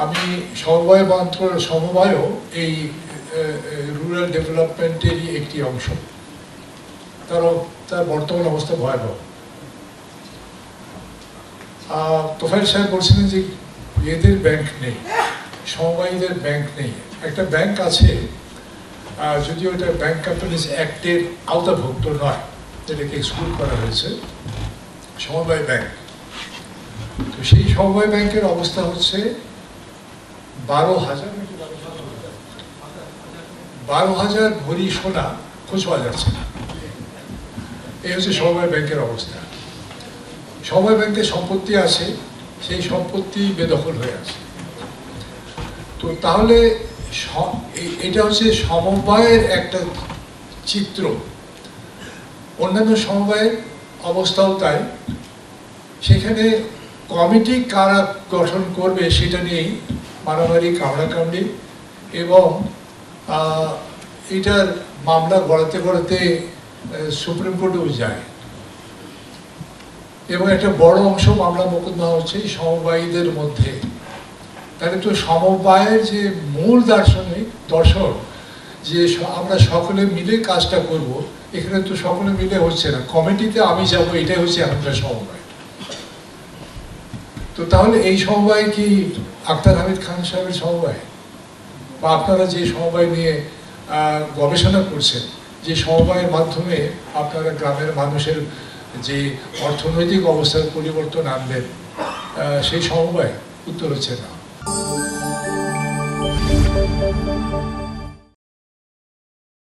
আমি সমবায়ও এই রুরাল ডেভেলপমেন্টেরই একটি অংশ। তার বর্তমান অবস্থা ভয়াবহ। তোফায়েল সাহেব বলছিলেন যে এদের ব্যাংক নেই, সমবায়ীদের ব্যাংক নেই। একটা ব্যাংক আছে, যদিও এটা ব্যাংক কোম্পানিজ অ্যাক্টের আওতাভুক্ত নয়, যেটাকে এক্সক্লুড করা হয়েছে, সমবায় ব্যাংক। তো সেই সমবায় ব্যাংকের অবস্থা হচ্ছে 12,000 ভরি সোনা খোঁজ পাওয়া যাচ্ছে না। এই হচ্ছে সমবায় ব্যাংকের অবস্থা। সমবায় ব্যাংকের সম্পত্তি আছে, সেই সম্পত্তি বেদখল হয়ে আছে। তো তাহলে এটা হচ্ছে সমবায়ের একটা চিত্র। অন্যান্য সমবায়ের অবস্থাও তাই। সেখানে কমিটি কারা গঠন করবে সেটা নিয়েই মারামারি, কামড়াকামড়ি, এবং এটার মামলা গড়াতে গড়াতে সুপ্রিম কোর্টেও যায়, এবং একটা বড় অংশ মামলা মোকদ্দমা হচ্ছে সমবায়ীদের মধ্যে। তাহলে তো সমবায়ের যে মূল দর্শন যে আমরা সকলে মিলে কাজটা করব, এখানে তো সকলে মিলে হচ্ছে না। কমিটিতে আমি যাবো, এটাই হচ্ছে এখনকার সমবায়। তো তাহলে এই সমবায় কি আখতার হামিদ খান সাহেবের সমবায়? বা আপনারা যে সমবায় নিয়ে গবেষণা করছেন, যে সমবায়ের মাধ্যমে আপনারা গ্রামের মানুষের যে অর্থনৈতিক অবস্থার পরিবর্তন আনবেন, সেই সমবায়? উত্তর হচ্ছে না।